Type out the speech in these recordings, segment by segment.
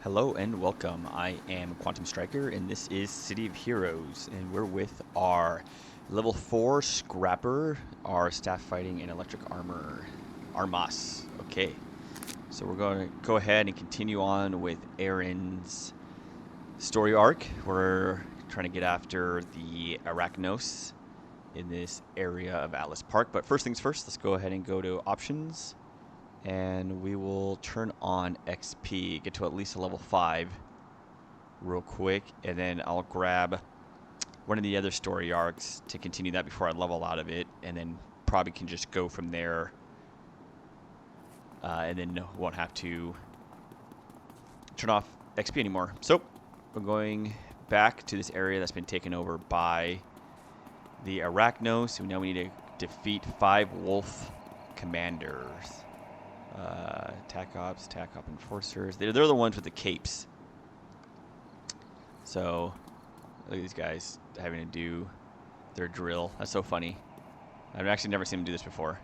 Hello and welcome. I am Quantum Striker, and this is City of Heroes, and we're with our level 4 Scrapper, our staff fighting and electric armor, Armas. Okay, so we're going to go ahead and continue on with Aaron's story arc. We're trying to get after the Arachnos in this area of Atlas Park, but first things first, let's go ahead and go to options. And we will turn on XP, get to at least a level 5 real quick, and then I'll grab one of the other story arcs to continue that before I level out of it, and then probably can just go from there, and then won't have to turn off XP anymore. So we're going back to this area that's been taken over by the Arachnos. So now we need to defeat 5 wolf commanders. TAC Op enforcers. They're the ones with the capes. So look at these guys having to do their drill. That's so funny. I've actually never seen them do this before.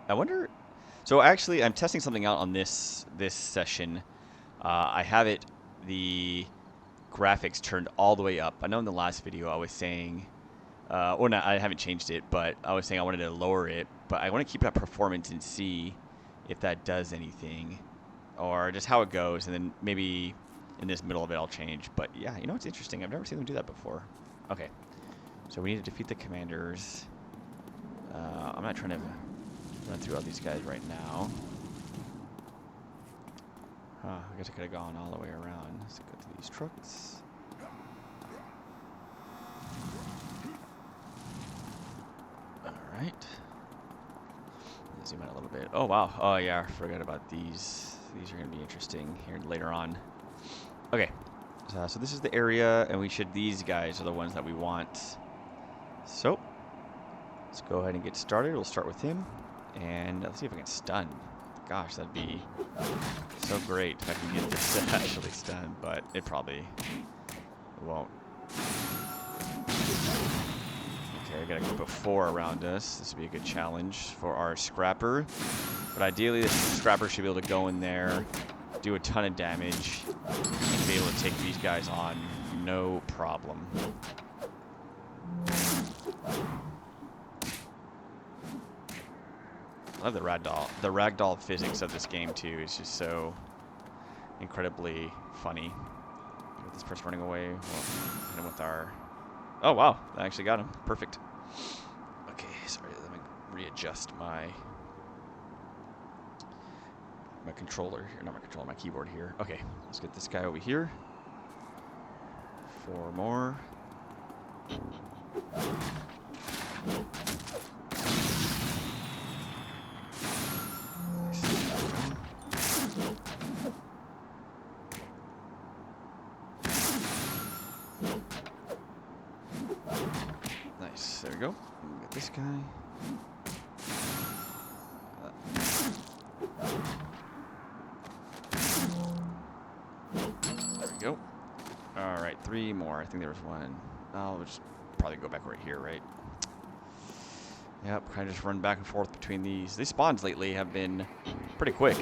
I wonder. So actually, I'm testing something out on this session. I have the graphics turned all the way up. I know in the last video I was saying. Or not, I haven't changed it, but I was saying I wanted to lower it, but I want to keep that performance and see if that does anything, or just how it goes, and then maybe in this middle of it I'll change. But yeah, you know what's interesting? I've never seen them do that before. Okay, so we need to defeat the commanders. I'm not trying to run through all these guys right now. I guess I could have gone all the way around. Let's go through these trucks. Right. Zoom out a little bit. Oh wow. Oh yeah, I forgot about these. These are going to be interesting here later on. Okay. So this is the area, and these guys are the ones that we want. So let's go ahead and get started. We'll start with him, and let's see if I can stun. Gosh, that'd be so great if I can get this to actually stun, but it probably won't. Okay, I gotta put 4 around us. This would be a good challenge for our Scrapper. But ideally, this Scrapper should be able to go in there, do a ton of damage, and be able to take these guys on no problem. I love the ragdoll physics of this game too. It's just so incredibly funny. With this person running away, we'll hit him with our. Oh wow, I actually got him. Perfect. Okay, sorry, let me readjust my controller here. Not my controller, my keyboard here. Okay, let's get this guy over here. 4 more. Nice, there we go. Get this guy. There we go. Alright, 3 more. I think there was one. I'll just probably go back right here, right? Yep, kind of just run back and forth between these. These spawns lately have been pretty quick.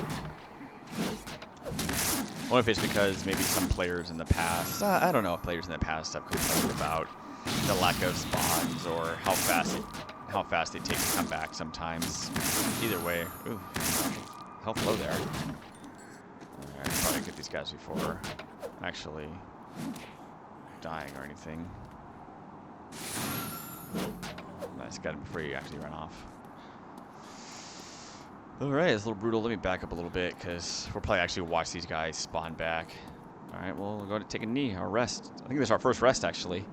I wonder if it's because maybe some players in the past, I don't know if players in the past have complained about the lack of spawns or how fast they take to come back sometimes. Either way, ooh, help low there. I should probably get these guys before actually dying or anything. Nice, got him before you actually run off. Alright, it's a little brutal. Let me back up a little bit because we'll probably actually watch these guys spawn back. Alright, well, we'll go to take a knee, our rest. I think this is our first rest actually.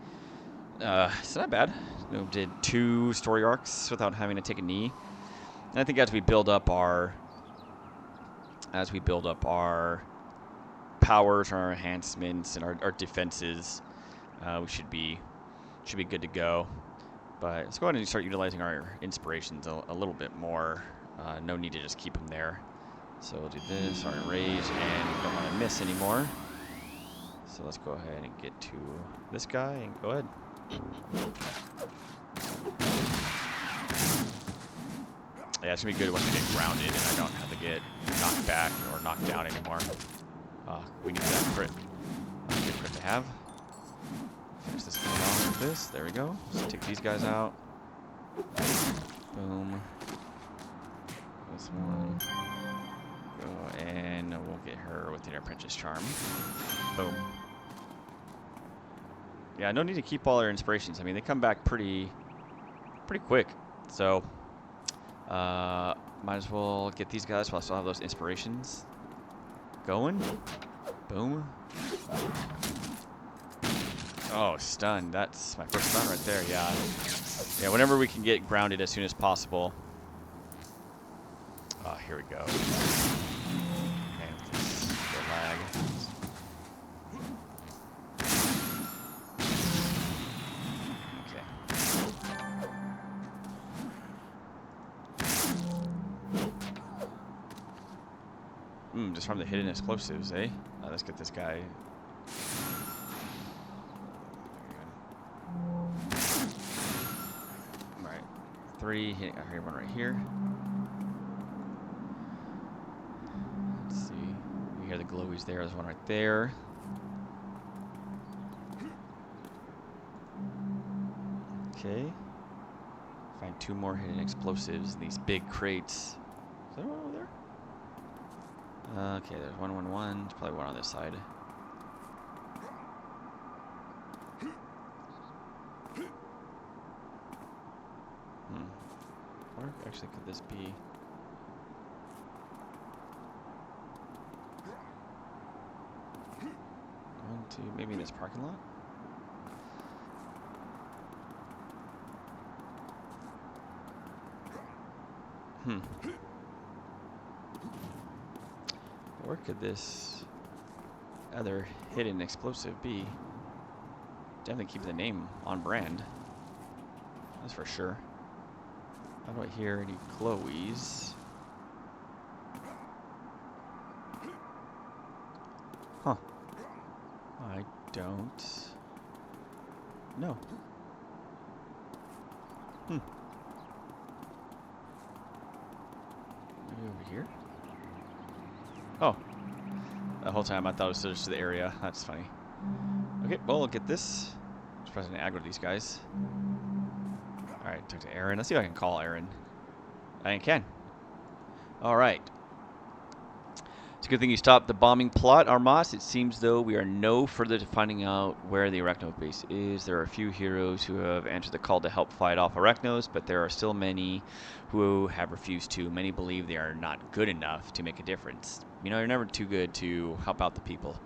It's not bad. We did 2 story arcs without having to take a knee. And I think as we build up our powers, our enhancements, and our defenses, we should be good to go. But let's go ahead and start utilizing our inspirations a little bit more. No need to just keep them there. So we'll do this, our enrage, and we don't want to miss anymore. So let's go ahead and get to this guy and go ahead. Yeah, it's gonna be good once we get grounded and I don't have to get knocked knocked back or knocked down anymore. We need that crit. Good crit to have. Finish this guy off with this. There we go. Let's take these guys out. Boom. This one. Go, and we'll get her with the apprentice charm. Boom. Yeah, no need to keep all our inspirations. I mean, they come back pretty quick. So, might as well get these guys while I still have those inspirations going. Boom. Oh, stun. That's my first stun right there. Yeah. Yeah, whenever we can get grounded as soon as possible. Oh, here we go. Okay, this lag. Just from the hidden explosives, eh? Let's get this guy. Alright. 3, hitting one right here. Let's see. You hear the glowies there. There's one right there. Okay. Find 2 more hidden explosives in these big crates. Is there one over there? Okay, there's 111. There's probably one on this side. Where actually could this be? One, two, maybe in this parking lot? Where could this other hidden explosive be? Definitely keep the name on brand. That's for sure. I don't hear any glowies. Huh. I don't know. Maybe over here? Oh. The whole time I thought it was just the area. That's funny. Okay, well, we'll get this. Just pressing aggro these guys. Alright, talk to Aaron. Let's see if I can call Aaron. I can. Alright. It's a good thing you stopped the bombing plot, Armas. It seems though we are no further to finding out where the Arachno base is. There are a few heroes who have answered the call to help fight off Arachnos, but there are still many who have refused to. Many believe they are not good enough to make a difference. You know, you're never too good to help out the people.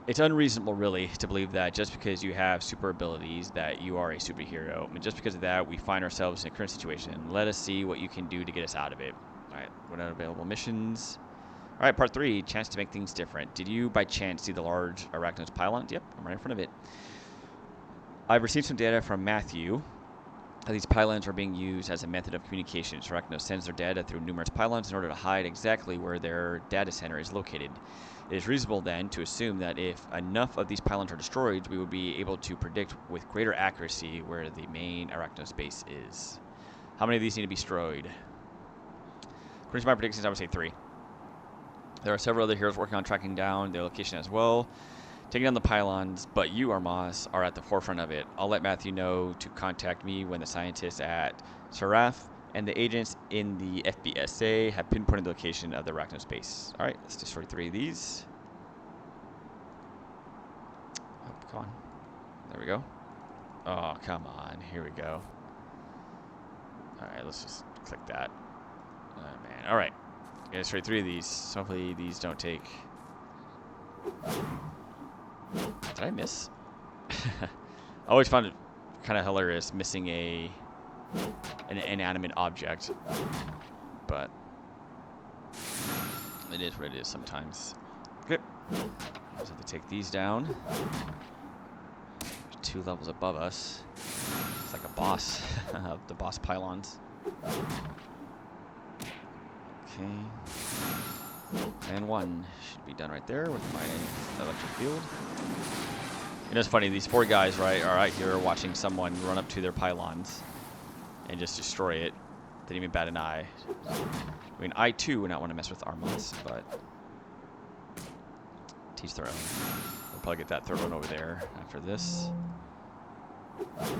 It's unreasonable, really, to believe that just because you have super abilities that you are a superhero. And just because of that, we find ourselves in a current situation. Let us see what you can do to get us out of it. Alright, what are available missions? Alright, part 3, chance to make things different. Did you, by chance, see the large Arachnos pylon? Yep, I'm right in front of it. I've received some data from Matthew. These pylons are being used as a method of communication. Arachnos sends their data through numerous pylons in order to hide exactly where their data center is located. It is reasonable, then, to assume that if enough of these pylons are destroyed, we will be able to predict with greater accuracy where the main Arachnos base is. How many of these need to be destroyed? According to my predictions, I would say 3. There are several other heroes working on tracking down their location as well, taking down the pylons, but you, Armas, are at the forefront of it. I'll let Matthew know to contact me when the scientists at Seraph and the agents in the FBSA have pinpointed the location of the Arachnos base. Alright, let's destroy 3 of these. Oh, come on. There we go. Oh, come on. Here we go. Alright, let's just click that. Oh, man. Alright. Gotta destroy 3 of these. Hopefully these don't take... Did I miss? I always found it kind of hilarious missing an inanimate object, but it is what it is sometimes. Okay, just have to take these down. There's 2 levels above us. It's like a boss of the boss pylons. Okay, and 1 should be done right there with my electric field. You know, it's funny, these 4 guys, right, are right here watching someone run up to their pylons and just destroy it. Didn't even bat an eye. I mean, I too would not want to mess with Armas, but teach their own. We'll probably get that third one over there after this. Okay.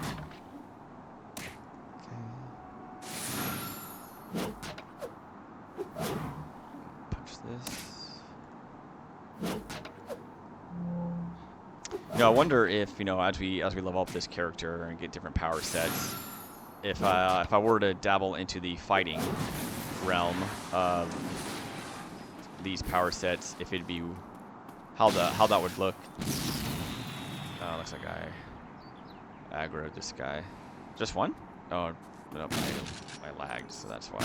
Punch this. You know, I wonder if, you know, as we level up this character and get different power sets, if I were to dabble into the fighting realm of these power sets, if it'd be how that would look. Looks like I aggroed this guy. Just one? Oh no, I lagged, so that's why.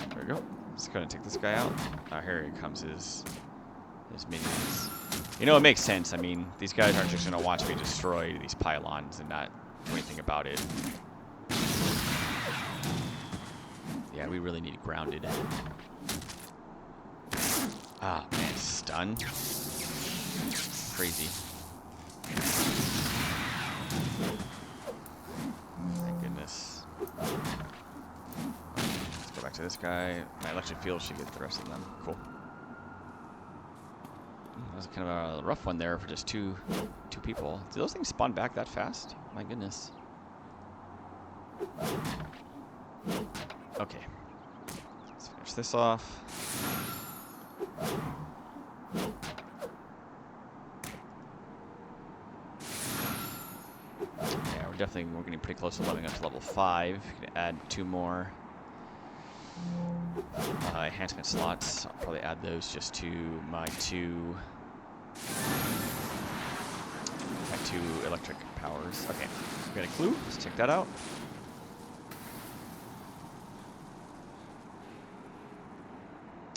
There we go. Just gonna take this guy out. Here comes his minions. You know, it makes sense. I mean, these guys aren't just gonna watch me destroy these pylons and not do anything about it. Yeah, we really need grounded. Ah, man, stun. Crazy. Thank goodness. Let's go back to this guy. My electric field should get the rest of them. Cool. That was kind of a rough one there for just two people. Do those things spawn back that fast? My goodness. Okay. Let's finish this off. Yeah, we're getting pretty close to leveling up to level 5. Gonna add 2 more enhancement slots. I'll probably add those just to my two electric powers. Okay, we got a clue. Let's check that out.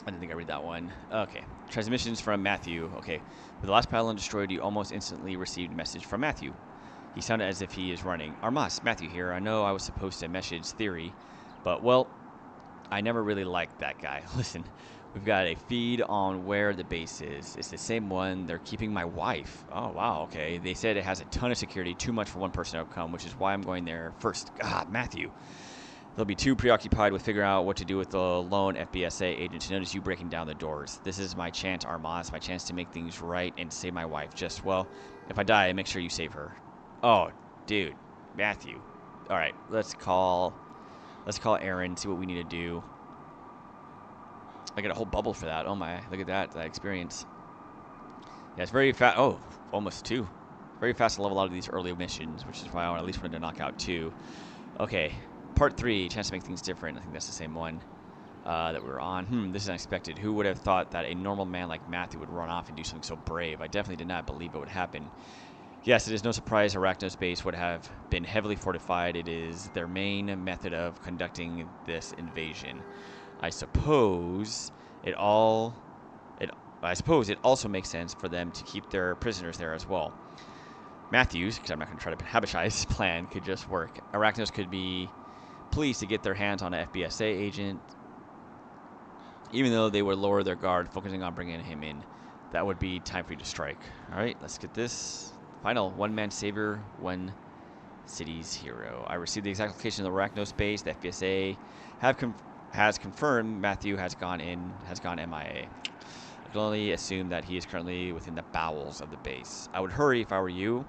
I didn't think I read that one. Okay. Transmissions from Matthew. Okay. With the last pylon destroyed, you almost instantly received a message from Matthew. He sounded as if he is running. Armas, Matthew here. I know I was supposed to message Theory, but, well, I never really liked that guy. Listen, we've got a feed on where the base is. It's the same one. They're keeping my wife. Oh, wow. Okay. They said it has a ton of security, too much for one person to come, which is why I'm going there first. God, Matthew. They'll be too preoccupied with figuring out what to do with the lone FBSA agent to notice you breaking down the doors. This is my chance, Armas, my chance to make things right and save my wife. Just, well, if I die, make sure you save her. Oh, dude, Matthew. All right, let's call Aaron, see what we need to do. I got a whole bubble for that. Oh my, look at that experience. Yeah, it's very fast. Oh, almost 2. Very fast to level out of these early missions, which is why I at least wanted to knock out 2. Okay. Part 3, chance to make things different. I think that's the same one that we were on. This is unexpected. Who would have thought that a normal man like Matthew would run off and do something so brave? I definitely did not believe it would happen. Yes, it is no surprise Arachno's base would have been heavily fortified. It is their main method of conducting this invasion. I suppose it also makes sense for them to keep their prisoners there as well. Matthews, because I'm not going to try to Habishai's his plan, could just work. Arachnos could be pleased to get their hands on an FBSA agent, even though they would lower their guard, focusing on bringing him in. That would be time for you to strike. All right, let's get this. Final one-man savior, one city's hero. I received the exact location of the Arachnos base. The FBSA has confirmed Matthew has gone MIA. I can only assume that he is currently within the bowels of the base. I would hurry if I were you.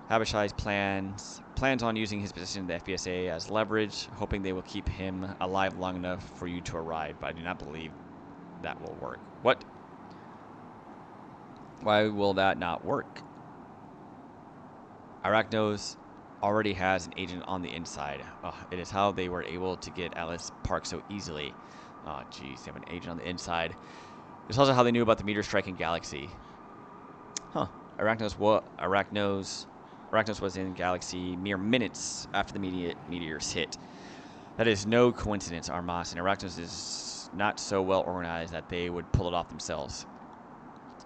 Habishai's plans on using his position in the FBSA as leverage, hoping they will keep him alive long enough for you to arrive, but I do not believe that will work. What? Why will that not work? Arachnos already has an agent on the inside. It is how they were able to get Alice Park so easily. Oh, geez, they have an agent on the inside. It's also how they knew about the meteor striking Galaxy. Huh. Arachnos was in Galaxy mere minutes after the meteors hit. That is no coincidence, Armas, and Arachnos is not so well organized that they would pull it off themselves.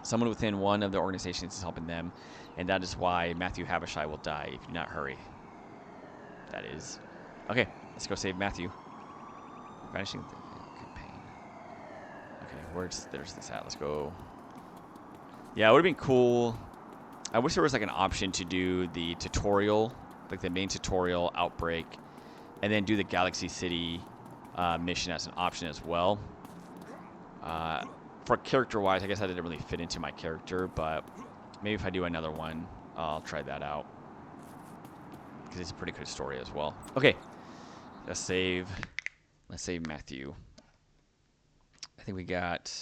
Someone within one of the organizations is helping them, and that is why Matthew Habishai will die if you do not hurry. That is. Okay, let's go save Matthew. Vanishing the campaign. Okay, there's this at? Let's go. Yeah, it would have been cool. I wish there was like an option to do the tutorial like the main tutorial, Outbreak, and then do the Galaxy City mission as an option as well. For character-wise, I guess that didn't really fit into my character, but maybe if I do another one, I'll try that out. Because it's a pretty good story as well. Okay, let's save Matthew. I think we got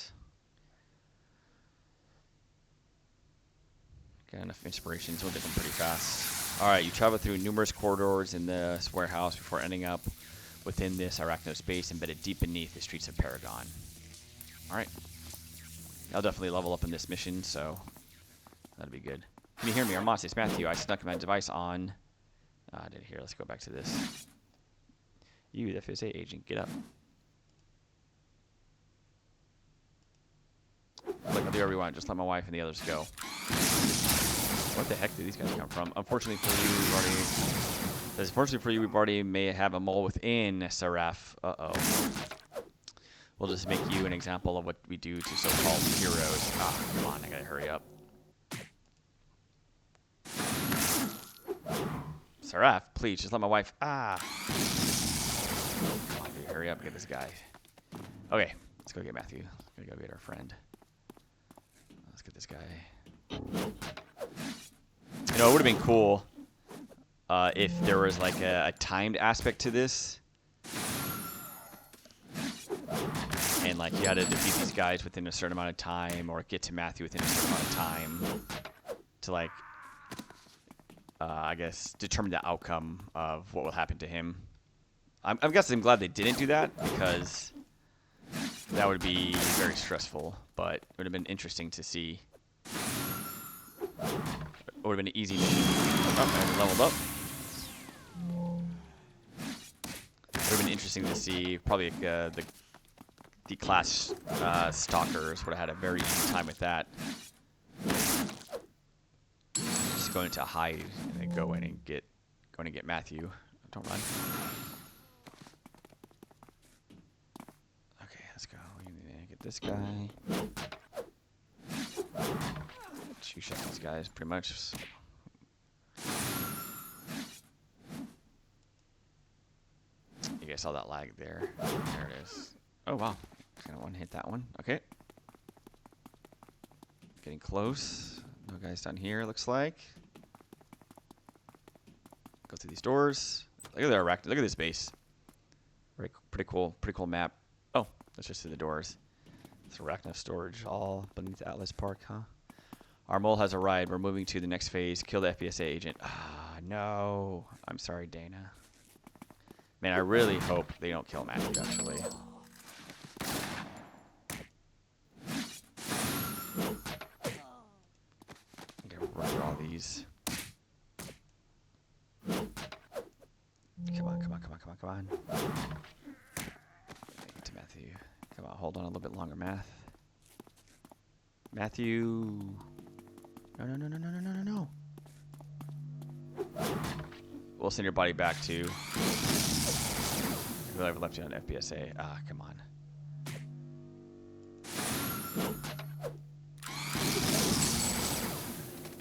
enough inspiration, so we'll get them pretty fast. All right, you travel through numerous corridors in this warehouse before ending up within this arachno space embedded deep beneath the streets of Paragon. All right. I'll definitely level up in this mission, so that'll be good. Can you hear me? Armas, it's Matthew. I snuck my device on. I didn't hear. Let's go back to this. You, the FSA agent, get up. Look, I'll do whatever you want. Just let my wife and the others go. What the heck did these guys come from? Unfortunately for you, we've already may have a mole within Seraph. Uh-oh. We'll just make you an example of what we do to so-called heroes. Ah, come on, I gotta hurry up. Seraph, please, just let my wife... Ah! Come on, dude, hurry up and get this guy. Okay, let's go get Matthew. Let's go get our friend. Let's get this guy. You know, it would have been cool if there was like a timed aspect to this. And like you had to defeat these guys within a certain amount of time, or get to Matthew within a certain amount of time to like, I guess, determine the outcome of what will happen to him. I'm guessing I'm glad they didn't do that, because that would be very stressful, but it would have been interesting to see. It would have been an easy mission. Oh, I leveled up. It would have been interesting to see, probably the class stalkers would have had a very easy time with that. Just going to hide and then go in and get Matthew. Don't run. Okay, let's go. We need to get this guy. Two-shot these guys, pretty much. You guys saw that lag there. There it is. Oh, wow. Gonna one-hit that one. Okay. Getting close. No guys down here, looks like. Go through these doors. Look at the arachne. Look at this base. Pretty cool map. Oh, that's just through the doors. It's arachno storage all beneath Atlas Park, huh? Our mole has arrived. We're moving to the next phase. Kill the FBSA agent. Ah, no. I'm sorry, Dana. Man, I really hope they don't kill Matthew, actually. I'm gonna run through all these. Come on. Get to Matthew. Come on, hold on a little bit longer, Matthew. No. We'll send your body back to whoever left you on FBSA. Ah, come on.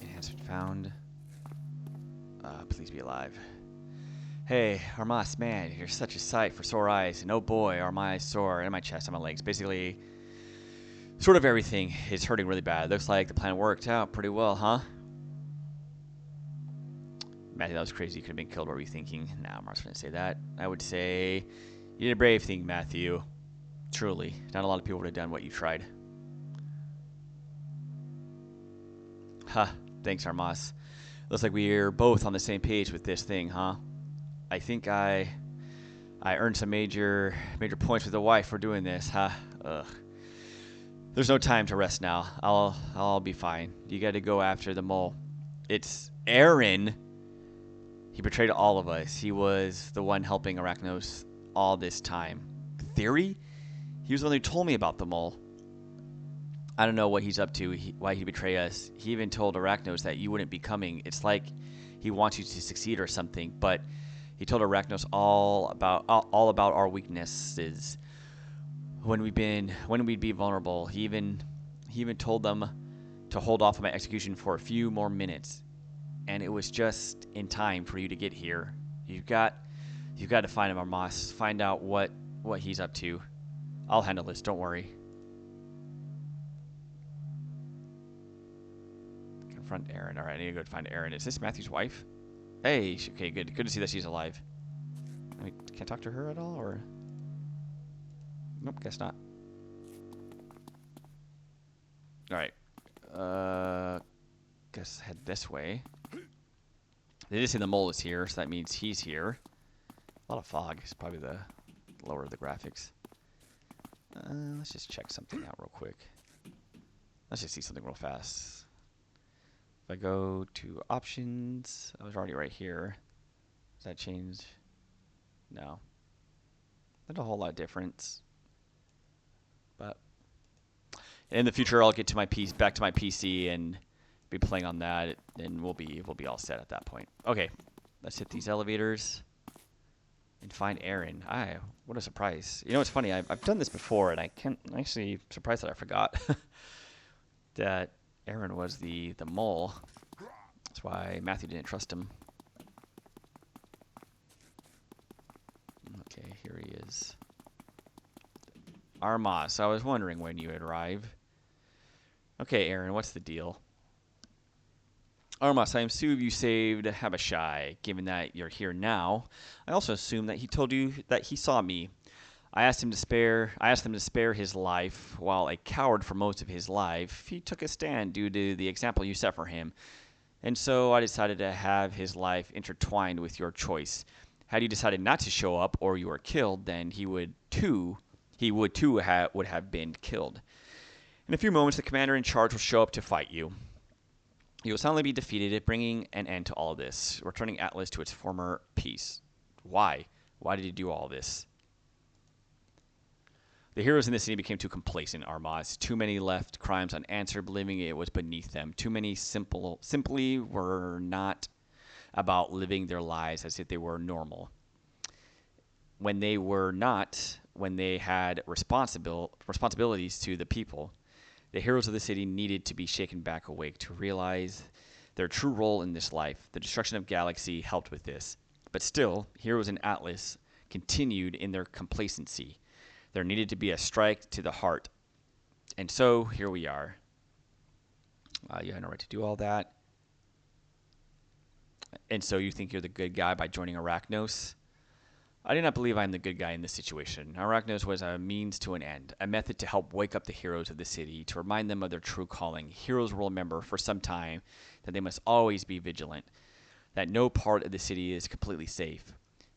Enhancement found. Please be alive. Hey, Armas, man, you're such a sight for sore eyes. And oh boy, are my eyes sore, and my chest and my legs. Basically, sort of everything is hurting really bad. Looks like the plan worked out pretty well, huh? Matthew, that was crazy. You could have been killed. What were you thinking? Nah, I'm not going to say that. I would say you did a brave thing, Matthew. Truly. Not a lot of people would have done what you tried. Huh. Thanks, Armas. Looks like we're both on the same page with this thing, huh? I think I earned some major points with the wife for doing this, huh? Ugh. There's no time to rest now. I'll be fine. You got to go after the mole. It's Aaron. He betrayed all of us. He was the one helping Arachnos all this time. Theory? He was the one who told me about the mole. I don't know what he's up to, why he'd betray us. He even told Arachnos that you wouldn't be coming. It's like he wants you to succeed or something, but he told Arachnos all about our weaknesses. When we'd be vulnerable. He even told them to hold off on my execution for a few more minutes. and it was just in time for you to get here. You've got to find him, Armas. Find out what he's up to. I'll handle this. Don't worry. Confront Aaron. All right, I need to go find Aaron. Is this Matthew's wife? Hey. Okay, good. Good to see that she's alive. I mean, can't talk to her at all, or? Nope, guess not. All right. Guess head this way. They just say the mole is here, so that means he's here. A lot of fog. It's probably the lower of the graphics. Let's just check something out real quick. Let's just see something real fast. If I go to options, I was already right here. Does that change? No. Not a whole lot of difference. But in the future, I'll get to my back to my PC and be playing on that, and we'll be all set at that point. Okay, let's hit these elevators and find Aaron. What a surprise! You know, it's funny. I've done this before, and I can't actually surprised that I forgot that Aaron was the mole. That's why Matthew didn't trust him. Okay, here he is. Armas. I was wondering when you would arrive. Okay, Aaron, what's the deal? Armas, I assume you saved Habashai. Given that you're here now, I also assume that he told you that he saw me. I asked him to spare his life. While a coward for most of his life, he took a stand due to the example you set for him. And so I decided to have his life intertwined with your choice. Had you decided not to show up or you were killed, then he would too have been killed. In a few moments, the commander in charge will show up to fight you. You will suddenly be defeated, bringing an end to all of this, returning Atlas to its former peace. Why? Why did you do all this? The heroes in the city became too complacent, Armas. Too many left crimes unanswered, believing it was beneath them. Too many simply were not about living their lives as if they were normal. When they were not, when they had responsibilities to the people, the heroes of the city needed to be shaken back awake to realize their true role in this life. The destruction of Galaxy helped with this. But still, heroes in Atlas continued in their complacency. There needed to be a strike to the heart. And so, here we are. You had no right to do all that. And so you think you're the good guy by joining Arachnos? I do not believe I am the good guy in this situation. Arachnos was a means to an end, a method to help wake up the heroes of the city, to remind them of their true calling. Heroes will remember for some time that they must always be vigilant, that no part of the city is completely safe.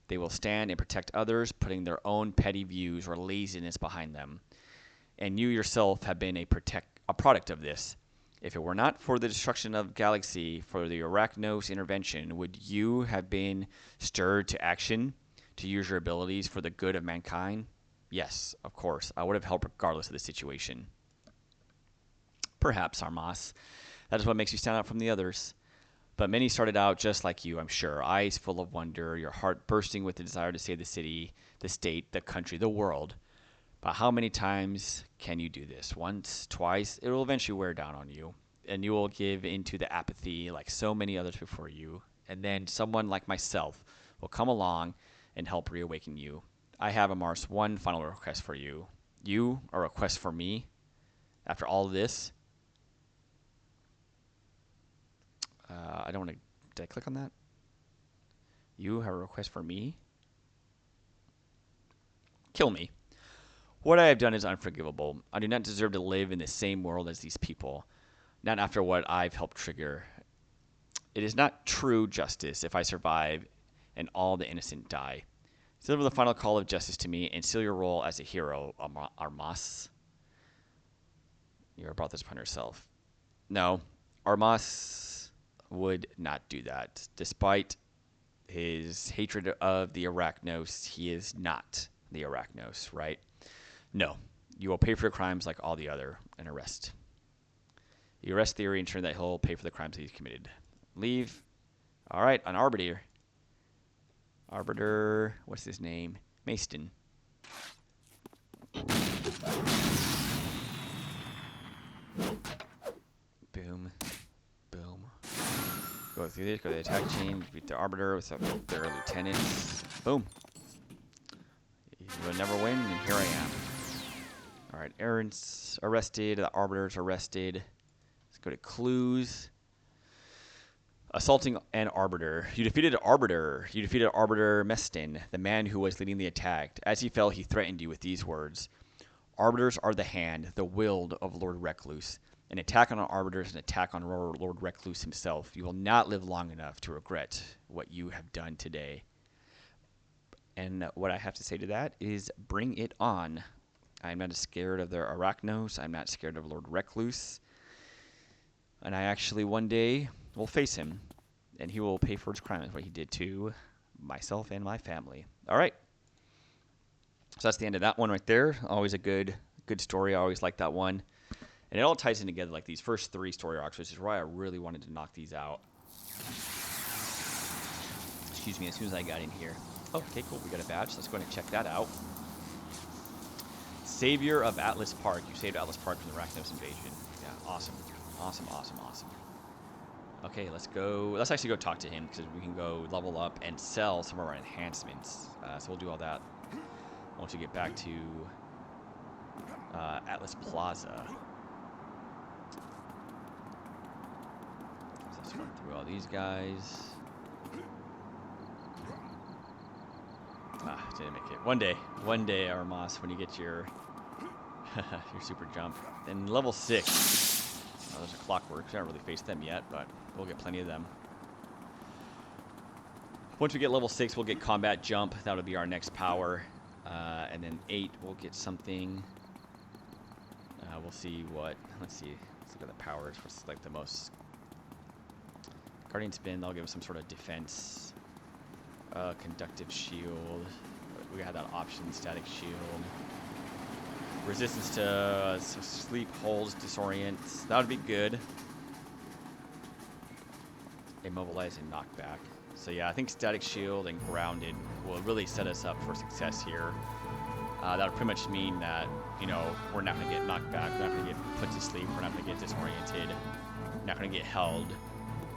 They will stand and protect others, putting their own petty views or laziness behind them. And you yourself have been a product of this. If it were not for the destruction of Galaxy, for the Arachnos intervention, would you have been stirred to action? To use your abilities for the good of mankind? Yes, of course. I would have helped regardless of the situation. Perhaps, Armas. That is what makes you stand out from the others. But many started out just like you, I'm sure. Eyes full of wonder, your heart bursting with the desire to save the city, the state, the country, the world. But how many times can you do this? Once, twice? It will eventually wear down on you. And you will give into the apathy like so many others before you. And then someone like myself will come along and help reawaken you. I have, Amars, one final request for you. You, a request for me? After all of this? I don't want to... Did I click on that? You have a request for me? Kill me. What I have done is unforgivable. I do not deserve to live in the same world as these people. Not after what I've helped trigger. It is not true justice if I survive and all the innocent die. Deliver the final call of justice to me and seal your role as a hero, Armas. You brought this upon yourself. No, Armas would not do that. Despite his hatred of the Arachnos, he is not the Arachnos, right? No, you will pay for your crimes like all the other and arrest. You arrest Theory and ensure that he'll pay for the crimes that he's committed. Leave. All right, an Arbiter. Arbiter, what's his name? Maston. Boom. Boom. Go through this, go to the attack chain, defeat the Arbiter with their lieutenants. Boom. You will never win, and here I am. Alright, Aaron's arrested, the Arbiter's arrested. Let's go to clues. Assaulting an Arbiter. You defeated Arbiter. You defeated Arbiter Mestin, the man who was leading the attack. As he fell, he threatened you with these words. Arbiters are the hand, the will of Lord Recluse. An attack on an Arbiter is an attack on Lord Recluse himself. You will not live long enough to regret what you have done today. And what I have to say to that is bring it on. I'm not scared of the Arachnos. I'm not scared of Lord Recluse. And I actually one day will face him. And he will pay for his crimes, what he did to myself and my family. All right. So that's the end of that one right there. Always a good story. I always like that one. And it all ties in together like these first 3 story arcs, which is why I really wanted to knock these out. Excuse me, as soon as I got in here. Oh, okay, cool. We got a badge. Let's go ahead and check that out. Savior of Atlas Park. You saved Atlas Park from the Arachnos invasion. Yeah, awesome. Awesome, awesome, awesome. Okay, let's go. Let's actually go talk to him because we can go level up and sell some of our enhancements. So we'll do all that once we get back to Atlas Plaza. So let's run through all these guys. Didn't make it. One day, Armas, when you get your your super jump. And level 6. Oh, there's a clockwork. We haven't really faced them yet, but we'll get plenty of them. Once we get level 6, we'll get combat jump. That'll be our next power. And then 8, we'll get something. We'll see what. Let's see. Let's look at the powers. What's like the most? Guardian spin. That'll give us some sort of defense. Conductive shield. We had that option. Static shield. Resistance to sleep, holds, disorient. That would be good. Immobilize and knockback. So yeah, I think static shield and grounded will really set us up for success here. That would pretty much mean that, you know, we're not going to get knocked back. We're not going to get put to sleep. We're not going to get disoriented. We're not going to get held.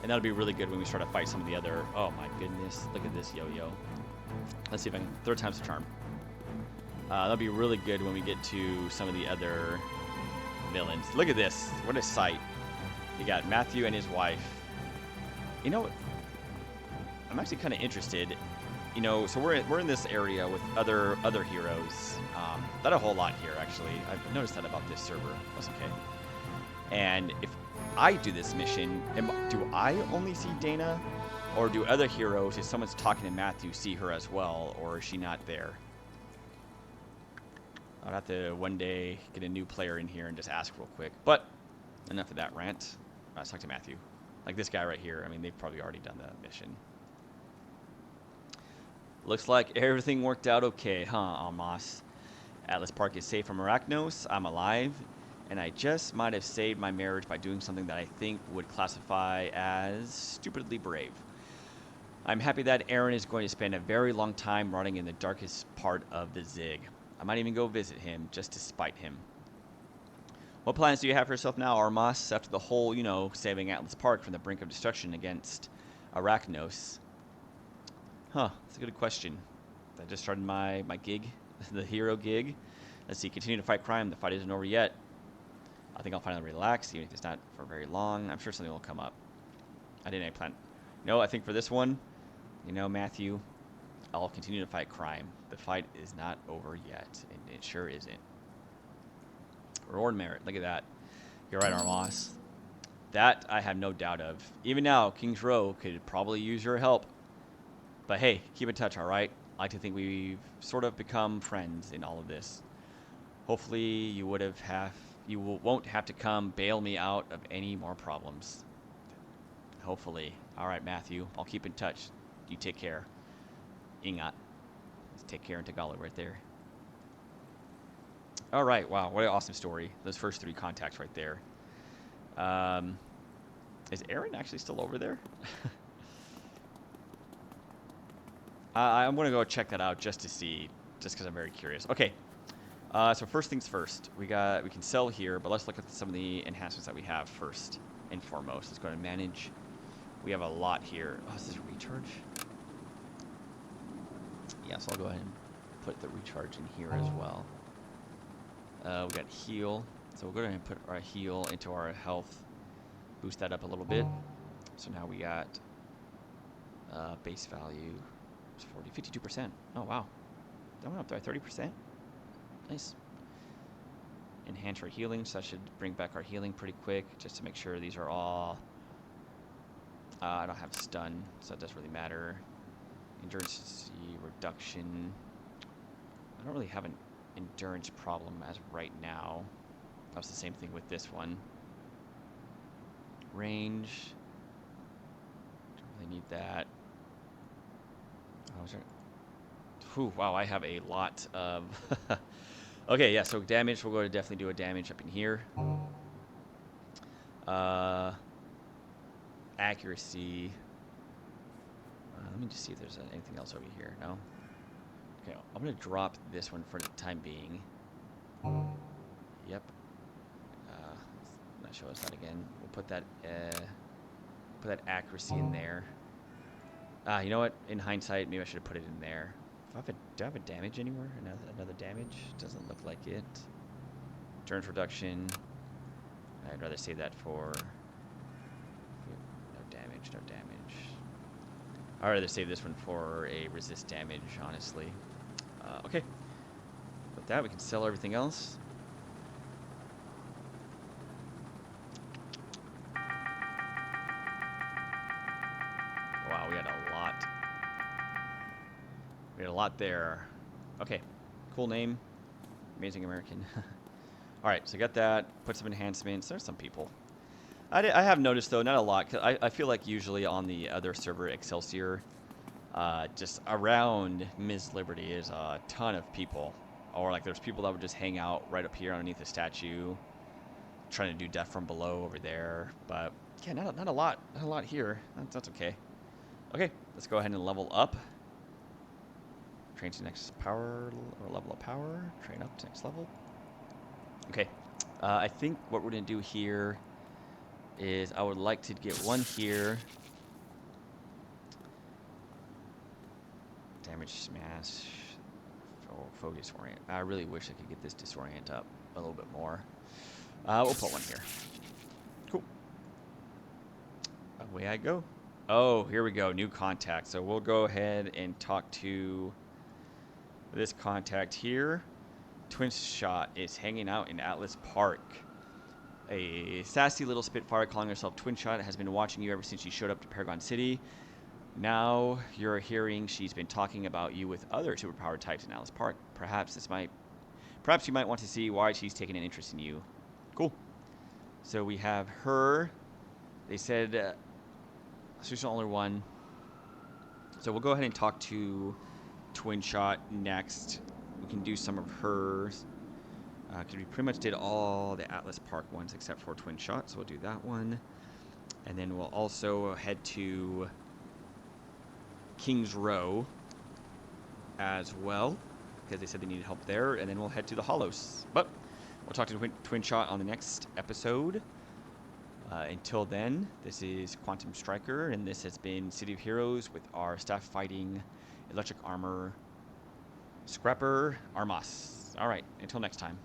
And that'll be really good when we start to fight some of the other... Oh my goodness. Look at this yo-yo. Let's see if I can... 3rd time's the charm. That'll be really good when we get to some of the other villains. Look at this. What a sight. You got Matthew and his wife. You know what? I'm actually kind of interested. You know, so we're in this area with other heroes. Not a whole lot here, actually. I've noticed that about this server. That's okay. And if I do this mission, do I only see Dana? Or do other heroes, if someone's talking to Matthew, see her as well? Or is she not there? I'll have to one day get a new player in here and just ask real quick. But enough of that rant. Let's talk to Matthew. Like this guy right here. I mean, they've probably already done that mission. Looks like everything worked out okay, huh, Armas? Atlas Park is safe from Arachnos. I'm alive. And I just might have saved my marriage by doing something that I think would classify as stupidly brave. I'm happy that Aaron is going to spend a very long time rotting in the darkest part of the Zig. I might even go visit him just to spite him. What plans do you have for yourself now, Armas, after the whole, you know, saving Atlas Park from the brink of destruction against Arachnos? Huh, that's a good question. I just started my gig, the hero gig. Let's see, continue to fight crime. The fight isn't over yet. I think I'll finally relax, even if it's not for very long. I'm sure something will come up. I didn't plan. No, I think for this one, you know, Matthew, I'll continue to fight crime. The fight is not over yet, and it sure isn't. Reward merit. Look at that. You're right, Armas. That I have no doubt of. Even now, King's Row could probably use your help. But hey, keep in touch, all right? I like to think we've sort of become friends in all of this. Hopefully, you won't have to come bail me out of any more problems. Hopefully. All right, Matthew. I'll keep in touch. You take care. Ingat. Let's take care in Tagalog right there. All right. Wow. What an awesome story. Those first 3 contacts right there. Is Aaron actually still over there? I'm going to go check that out just to see, just because I'm very curious. Okay. So first things first. We can sell here, but let's look at some of the enhancements that we have first and foremost. Let's go to manage. We have a lot here. Oh, is this recharge? Yeah, so I'll go ahead and put the recharge in here as well. We got heal. So we'll go ahead and put our heal into our health. Boost that up a little bit. So now we got base value. It's 52%. Oh, wow. That went up there 30%. Nice. Enhance our healing, so that should bring back our healing pretty quick, just to make sure these are all... I don't have stun, so it doesn't really matter. Endurance reduction. I don't really have an endurance problem as of right now. That's the same thing with this one. Range. Don't really need that. Oh, is there... Whew, wow, I have a lot of... Okay, yeah, so damage, we'll go to definitely do a damage up in here. Accuracy. Let me just see if there's anything else over here. No? Okay, I'm going to drop this one for the time being. Yep. Not show us that again. We'll put that accuracy in there. You know what? In hindsight, maybe I should have put it in there. Do I have a damage anywhere? Another damage? Doesn't look like it. Endurance reduction. I'd rather save that for... No damage, no damage. I'd rather save this one for a resist damage, honestly. Okay. With that, we can sell everything else. Wow, we had a lot. We had a lot there. Okay. Cool name. Amazing American. Alright, so got that. Put some enhancements. There's some people. I have noticed, though, not a lot. 'Cause I feel like usually on the other server, Excelsior, just around Ms. Liberty is a ton of people. Or, like, there's people that would just hang out right up here underneath the statue, trying to do death from below over there. But, yeah, not a lot. Not a lot here. That's okay. Okay, let's go ahead and level up. Train to next power, or level of power. Train up to next level. Okay. I think what we're going to do here is I would like to get one here. Damage smash. Oh, focus orient. I really wish I could get this disorient up a little bit more. We'll put one here. Cool. Away I go. Oh, here we go. New contact. So we'll go ahead and talk to this contact here. Twin Shot is hanging out in Atlas Park. A sassy little Spitfire calling herself Twin Shot has been watching you ever since she showed up to Paragon City. Now you're hearing she's been talking about you with other superpowered types in Atlas Park. Perhaps you might want to see why she's taken an interest in you. Cool. So we have her. They said she's the only one. So we'll go ahead and talk to Twin Shot next. We can do some of hers. Because we pretty much did all the Atlas Park ones except for Twin Shot, so we'll do that one. And then we'll also head to Kings Row as well, because they said they needed help there. And then we'll head to the Hollows. But we'll talk to Twin Shot on the next episode. Until then, this is Quantum Striker, and this has been City of Heroes with our staff fighting electric armor scrapper Armas. All right, until next time.